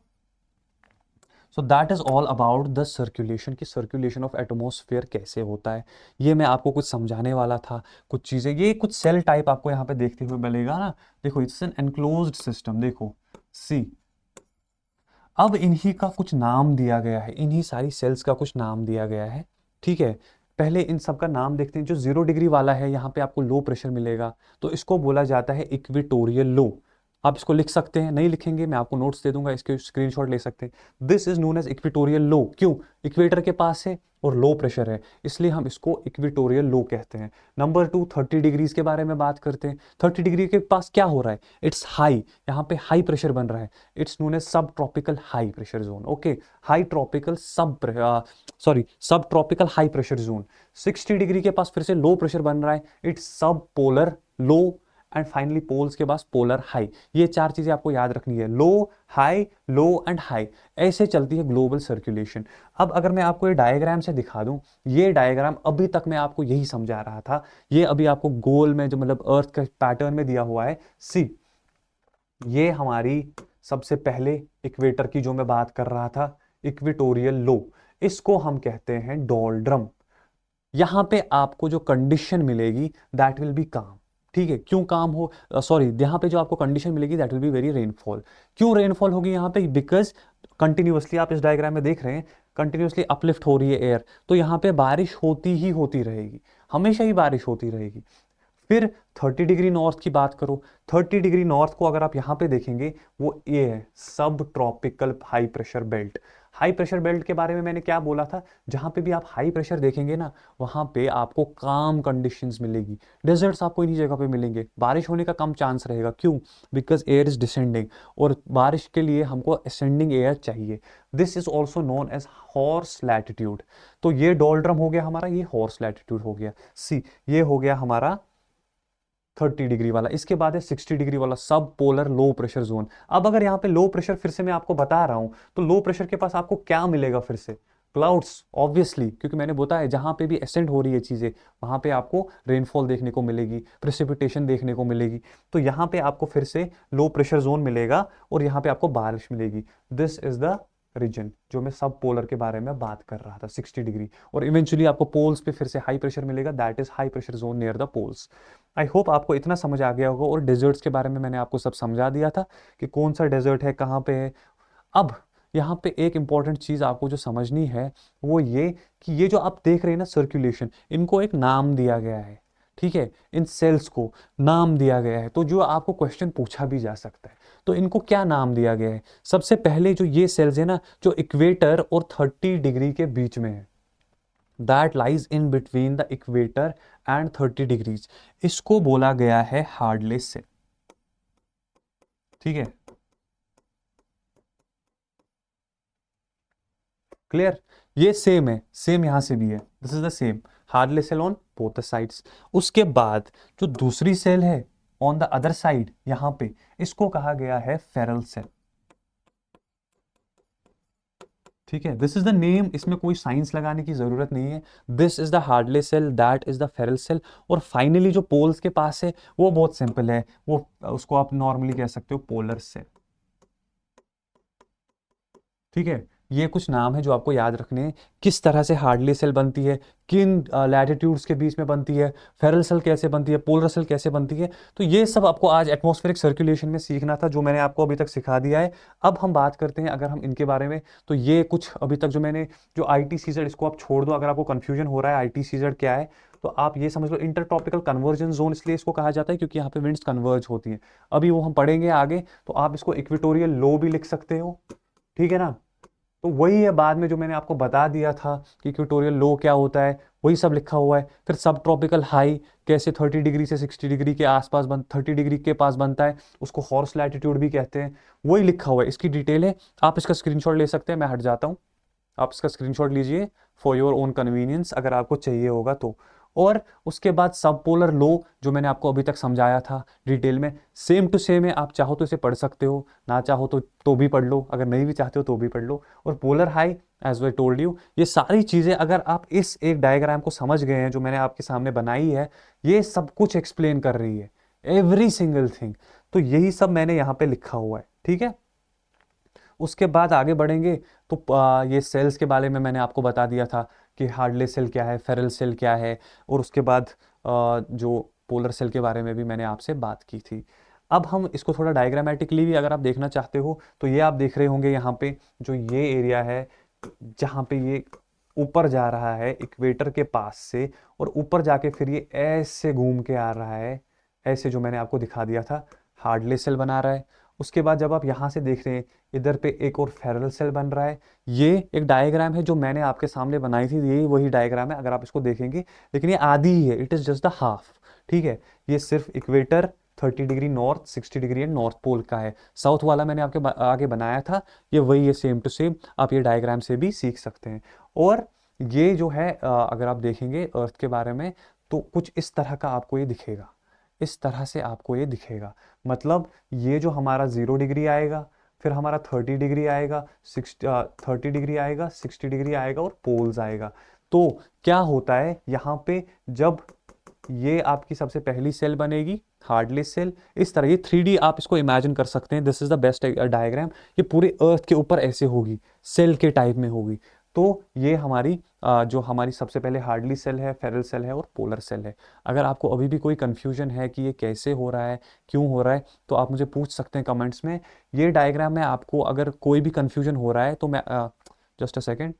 so that is all about the circulation, कि सर्कुलेशन ऑफ एटमोसफेयर कैसे होता है। ये मैं आपको कुछ समझाने वाला था, कुछ चीज़ें। ये कुछ सेल टाइप आपको यहाँ पे देखते हुए मिलेगा ना। देखो इट्स एन एनक्लोज्ड सिस्टम। देखो सी, अब इन्हीं का कुछ नाम दिया गया है, इन्हीं सारी सेल्स का कुछ नाम दिया गया है। ठीक है, पहले इन सब का नाम देखते हैं। जो 0 डिग्री वाला है, यहाँ पे आपको लो प्रेशर मिलेगा, तो इसको बोला जाता है इक्वेटोरियल लो। आप इसको लिख सकते हैं, नहीं लिखेंगे मैं आपको नोट्स दे दूंगा, इसके स्क्रीनशॉट ले सकते हैं। This is known as equatorial low. क्यों? इक्वेटर के पास है और लो प्रेशर है, इसलिए हम इसको इक्वेटोरियल लो कहते हैं। नंबर 2, 30 डिग्रीज के बारे में बात करते हैं। 30 डिग्री के पास क्या हो रहा है? इट्स हाई, यहाँ पे हाई प्रेशर बन रहा है। It's known as sub tropical high pressure zone. Okay, high tropical sub tropical high pressure zone. 60 degree के पास फिर से लो प्रेशर बन रहा है। It's sub polar low, and finally poles के पास पोलर हाई। ये चार चीजें आपको याद रखनी है, लो, हाई, लो एंड हाई। ऐसे चलती है ग्लोबल सर्कुलेशन। अब अगर मैं आपको ये डायग्राम से दिखा दूं, ये डायग्राम अभी तक मैं आपको यही समझा रहा था, ये अभी आपको गोल में जो मतलब अर्थ का पैटर्न में दिया हुआ है। सी, ये हमारी सबसे पहले इक्वेटर की जो मैं बात कर रहा था, इक्वेटोरियल लो, इसको हम कहते हैं डोल्ड्रम। यहां पे आपको जो कंडीशन मिलेगी दैट विल बी काम। ठीक है, क्यों काम हो, सॉरी, यहां पे जो आपको कंडीशन मिलेगी that will be very rainfall. क्यों रेनफॉल होगी यहां पे? बिकॉज कंटिन्यूअसली आप इस डायग्राम में देख रहे हैं, कंटिन्यूअसली अपलिफ्ट हो रही है एयर, तो यहां पे बारिश होती ही होती रहेगी, हमेशा ही बारिश होती रहेगी। फिर 30 डिग्री नॉर्थ की बात करो, 30 डिग्री नॉर्थ को अगर आप यहां पे देखेंगे, वो ये है सब tropical high pressure belt. High pressure belt के बारे में मैंने क्या बोला था? जहां पे भी आप हाई प्रेशर देखेंगे ना, वहां पे आपको काम कंडीशंस मिलेगी। डेजर्ट्स आपको इन्हीं जगह पे मिलेंगे, बारिश होने का कम चांस रहेगा। क्यों? बिकॉज एयर इज डिसेंडिंग, और बारिश के लिए हमको असेंडिंग एयर चाहिए। This is also known as horse latitude. तो ये डोल्ड्रम हो गया हमारा, ये हॉर्स लैटिट्यूड हो गया। सी, ये हो गया हमारा 30 डिग्री वाला। इसके बाद है 60 डिग्री वाला सब पोलर लो प्रेशर जोन। अब अगर यहाँ पे लो प्रेशर फिर से मैं आपको बता रहा हूं, तो लो प्रेशर के पास आपको क्या मिलेगा फिर से? क्लाउड्स, ऑब्वियसली, क्योंकि मैंने बताया जहां पे भी एसेंड हो रही है चीजें, वहां पे आपको रेनफॉल देखने को मिलेगी, प्रेसिपिटेशन देखने को मिलेगी। तो यहाँ पे आपको फिर से लो प्रेशर जोन मिलेगा और यहाँ पे आपको बारिश मिलेगी। दिस इज द रीजन जो मैं सब पोलर के बारे में बात कर रहा था, 60 डिग्री। और इवेंचुअली आपको पोल्स पे फिर से हाई प्रेशर मिलेगा, that is high pressure zone near the poles. I hope आपको इतना समझ आ गया होगा। और डेजर्ट्स के बारे में मैंने आपको सब समझा दिया था कि कौन सा डेजर्ट है, कहाँ पे है। अब यहाँ पे एक इंपॉर्टेंट चीज आपको जो समझनी है वो ये, कि ये जो आप देख रहे हैं ना सर्कुलेशन, इनको एक नाम दिया गया है। ठीक है, इन सेल्स को नाम दिया गया है। तो जो आपको क्वेश्चन पूछा भी जा सकता है, तो इनको क्या नाम दिया गया है? सबसे पहले जो ये सेल्स है ना, जो इक्वेटर और 30 डिग्री के बीच में है, that lies in between the equator and 30 degrees, इसको बोला गया है हार्डलेस सेल। ठीक है, क्लियर? ये सेम है, सेम यहां से भी है, this is the same Hadley cell on both the sides. उसके बाद जो दूसरी सेल है ऑन द अदर साइड यहां पे, इसको कहा गया है फेरल सेल। ठीक है, दिस इज द नेम, इसमें कोई साइंस लगाने की जरूरत नहीं है। This is the Hadley cell, that is the Ferrel cell. और फाइनली जो पोल्स के पास है वो बहुत सिंपल है, वो उसको आप नॉर्मली कह सकते हो पोलर सेल। ठीक है, ये कुछ नाम है जो आपको याद रखने हैं। किस तरह से हार्टले सेल बनती है, किन लैटिट्यूड्स के बीच में बनती है, फेरल सेल कैसे बनती है, पोलर सेल कैसे बनती है, तो ये सब आपको आज एटमॉस्फेरिक सर्कुलेशन में सीखना था, जो मैंने आपको अभी तक सिखा दिया है। अब हम बात करते हैं अगर हम इनके बारे में, तो ये कुछ अभी तक जो मैंने, जो ITCZ, इसको आप छोड़ दो अगर आपको कंफ्यूजन हो रहा है ITCZ क्या है, तो आप ये समझ लो इंटरट्रॉपिकल कन्वर्जन जोन, इसलिए इसको कहा जाता है क्योंकि यहाँ पे विंड्स कन्वर्ज होती हैं। अभी वो हम पढ़ेंगे आगे, तो आप इसको इक्वेटोरियल लो भी लिख सकते हो। ठीक है ना, तो वही है बाद में जो मैंने आपको बता दिया था कि इक्वेटोरियल लो क्या होता है, वही सब लिखा हुआ है। फिर सब ट्रॉपिकल हाई कैसे 30 डिग्री से 60 डिग्री के आसपास 30 डिग्री के पास बनता है, उसको हॉर्स लैटिट्यूड भी कहते हैं, वही लिखा हुआ है। इसकी डिटेल है, आप इसका स्क्रीनशॉट ले सकते हैं। मैं हट जाता हूँ, आप इसका स्क्रीनशॉट लीजिए फॉर योर ओन कन्वीनियंस अगर आपको चाहिए होगा तो। और उसके बाद सब पोलर लो जो मैंने आपको अभी तक समझाया था डिटेल में, सेम टू सेम है। आप चाहो तो इसे पढ़ सकते हो, ना चाहो तो भी पढ़ लो, अगर नहीं भी चाहते हो तो भी पढ़ लो। और polar high, as we told you, ये सारी चीज़ें अगर आप इस एक डायग्राम को समझ गए हैं जो मैंने आपके सामने बनाई है, ये सब कुछ एक्सप्लेन कर रही है, एवरी सिंगल थिंग। तो यही सब मैंने यहाँ पे लिखा हुआ है। ठीक है, उसके बाद आगे बढ़ेंगे तो ये सेल्स के बारे में मैंने आपको बता दिया था कि हार्टले सेल क्या है, फेरल सेल क्या है, और उसके बाद जो पोलर सेल के बारे में भी मैंने आपसे बात की थी। अब हम इसको थोड़ा डायग्रामेटिकली भी अगर आप देखना चाहते हो, तो ये आप देख रहे होंगे यहाँ पे जो ये एरिया है, जहाँ पे ये ऊपर जा रहा है इक्वेटर के पास से, और ऊपर जाके फिर ये ऐसे घूम के आ रहा है, ऐसे जो मैंने आपको दिखा दिया था, हार्टले सेल बना रहा है। उसके बाद जब आप यहाँ से देख रहे हैं, इधर पे एक और फेरल सेल बन रहा है। ये एक डायग्राम है जो मैंने आपके सामने बनाई थी, यही वही डायग्राम है अगर आप इसको देखेंगे, लेकिन ये आधी ही है, it is just the half. ठीक है, ये सिर्फ equator 30 degree north, 60 degree and north pole का है। साउथ वाला मैंने आपके आगे बनाया था, ये वही है सेम टू सेम, आप ये डायग्राम से भी सीख सकते हैं। और ये जो है अगर आप देखेंगे अर्थ के बारे में, तो कुछ इस तरह का आपको ये दिखेगा, इस तरह से आपको ये दिखेगा। मतलब ये जो हमारा 0 डिग्री आएगा, फिर हमारा 30 डिग्री आएगा, 30 डिग्री आएगा, 60 डिग्री आएगा, और पोल्स आएगा। तो क्या होता है यहाँ पे, जब ये आपकी सबसे पहली सेल बनेगी हार्टले सेल, इस तरह ये 3D आप इसको इमेजिन कर सकते हैं। This is the best diagram. ये पूरे अर्थ के ऊपर ऐसे होगी, सेल के टाइप में होगी। तो ये हमारी जो हमारी सबसे पहले हार्टली सेल है, फेरल सेल है, और पोलर सेल है। अगर आपको अभी भी कोई कंफ्यूजन है कि ये कैसे हो रहा है, क्यों हो रहा है, तो आप मुझे पूछ सकते हैं कमेंट्स में। ये डायग्राम में आपको अगर कोई भी कंफ्यूजन हो रहा है तो मैं जस्ट अ सेकेंड,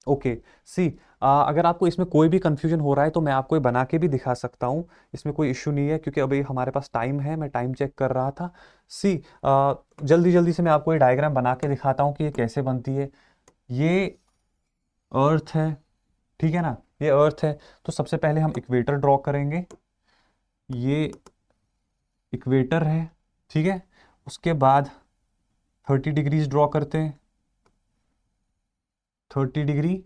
ओके सी, अगर आपको इसमें कोई भी कंफ्यूजन हो रहा है तो मैं आपको ये बना के भी दिखा सकता हूँ, इसमें कोई इश्यू नहीं है, क्योंकि अभी हमारे पास टाइम है, मैं टाइम चेक कर रहा था। सी, जल्दी जल्दी से मैं आपको ये डायग्राम बना के दिखाता हूँ कि ये कैसे बनती है। ये अर्थ है, ठीक है ना, ये अर्थ है। तो सबसे पहले हम इक्वेटर ड्रॉ करेंगे, ये इक्वेटर है, ठीक है। उसके बाद 30 डिग्रीज ड्रॉ करते हैं, 30 डिग्री,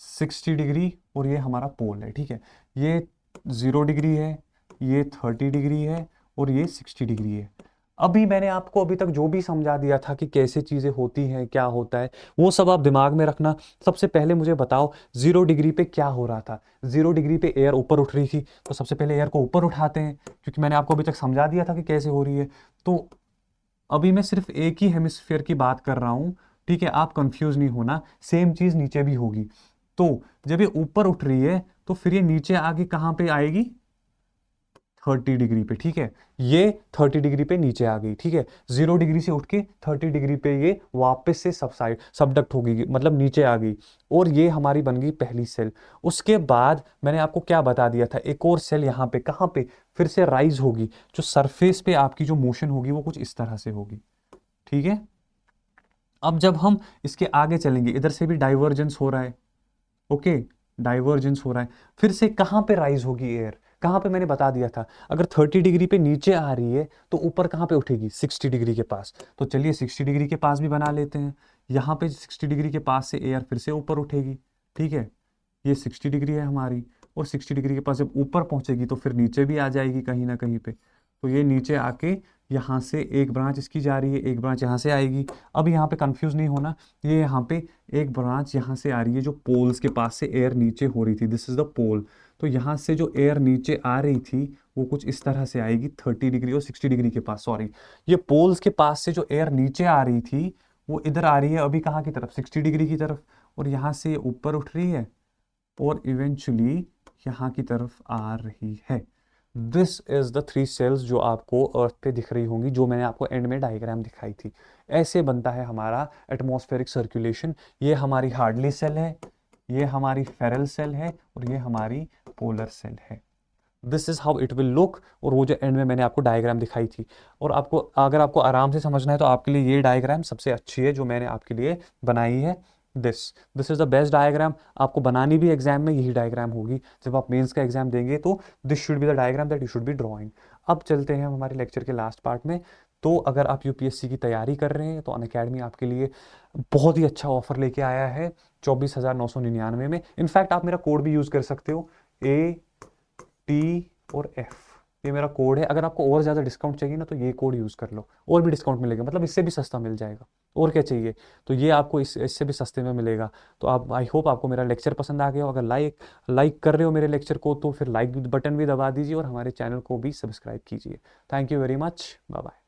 60 डिग्री, और ये हमारा पोल है। ठीक है, ये 0 डिग्री है, ये 30 डिग्री है, और ये 60 डिग्री है। अभी मैंने आपको अभी तक जो भी समझा दिया था कि कैसे चीज़ें होती हैं, क्या होता है, वो सब आप दिमाग में रखना। सबसे पहले मुझे बताओ 0 डिग्री पे क्या हो रहा था। 0 डिग्री पे एयर ऊपर उठ रही थी, तो सबसे पहले एयर को ऊपर उठाते हैं, क्योंकि मैंने आपको अभी तक समझा दिया था कि कैसे हो रही है। तो अभी मैं सिर्फ एक ही हेमिस्फीयर की बात कर रहा हूँ, ठीक है, आप कंफ्यूज नहीं होना, सेम चीज़ नीचे भी होगी। तो जब ये ऊपर उठ रही है, तो फिर ये नीचे आगे कहाँ पे आएगी, 30 डिग्री पे। ठीक है, ये 30 डिग्री पे नीचे आ गई। ठीक है, 0 डिग्री से उठ के 30 डिग्री पे ये वापस से सबडक्ट होगी, मतलब नीचे आ गई, और ये हमारी बन गई पहली सेल। उसके बाद मैंने आपको क्या बता दिया था, एक और सेल यहाँ पे, कहाँ पे, फिर से राइज होगी। जो सरफेस पे आपकी जो मोशन होगी वो कुछ इस तरह से होगी। ठीक है, अब जब हम इसके आगे चलेंगे, इधर से भी डाइवर्जेंस हो रहा है, ओके, डाइवर्जेंस हो रहा है। फिर से कहाँ पे राइज होगी एयर, कहाँ पे, मैंने बता दिया था, अगर 30 डिग्री पे नीचे आ रही है तो ऊपर कहाँ पे उठेगी, 60 डिग्री के पास। तो चलिए 60 डिग्री के पास भी बना लेते हैं। यहाँ पे 60 डिग्री के पास से एयर फिर से ऊपर उठेगी। ठीक है, ये 60 डिग्री है हमारी, और 60 डिग्री के पास जब ऊपर पहुंचेगी तो फिर नीचे भी आ जाएगी कहीं ना कहीं पे। तो ये नीचे आके यहाँ से एक ब्रांच इसकी जा रही है, एक ब्रांच यहाँ से आएगी। अब यहाँ पे कंफ्यूज नहीं होना, ये यहाँ पे एक ब्रांच यहाँ से आ रही है जो पोल्स के पास से एयर नीचे हो रही थी, दिस इज द पोल। तो यहाँ से जो एयर नीचे आ रही थी वो कुछ इस तरह से आएगी 30 डिग्री और 60 डिग्री के पास, सॉरी, ये पोल्स के पास से जो एयर नीचे आ रही थी वो इधर आ रही है अभी कहाँ की तरफ, 60 डिग्री की तरफ, और यहाँ से ऊपर उठ रही है और इवेंचुअली यहाँ की तरफ आ रही है। दिस इज द 3 सेल्स जो आपको अर्थ पे दिख रही होंगी, जो मैंने आपको एंड में डायग्राम दिखाई थी। ऐसे बनता है हमारा एटमॉस्फेरिक सर्कुलेशन। ये हमारी हार्डली सेल है, ये हमारी फेरल सेल है, और ये हमारी पोलर सेल है। This is how it will look. और वो जो एंड में मैंने आपको डायग्राम दिखाई थी, और आपको अगर आपको आराम से समझना है तो आपके लिए ये डायग्राम सबसे अच्छी है जो मैंने आपके लिए बनाई है। This is the best diagram. आपको बनानी भी एग्जाम में यही डायग्राम होगी, जब आप मेंस का एग्जाम देंगे तो this should be the diagram that you should be drawing. अब चलते हैं हम हमारे लेक्चर के लास्ट पार्ट में। तो अगर आप यूपीएससी की तैयारी कर रहे हैं तो अनअकैडमी आपके लिए बहुत ही अच्छा ऑफर लेके आया है 24,999 में। इनफैक्ट आप मेरा कोड भी यूज कर सकते हो, ATOR F, ये मेरा कोड है। अगर आपको और ज़्यादा डिस्काउंट चाहिए ना तो ये कोड यूज़ कर लो, और भी डिस्काउंट मिलेगा, मतलब इससे भी सस्ता मिल जाएगा। और क्या चाहिए, तो ये आपको इससे भी सस्ते में मिलेगा। तो आप, आई होप आपको मेरा लेक्चर पसंद आ गया हो। अगर लाइक कर रहे हो मेरे लेक्चर को तो फिर लाइक बटन भी दबा दीजिए और हमारे चैनल को भी सब्सक्राइब कीजिए। Thank you very much, bye bye.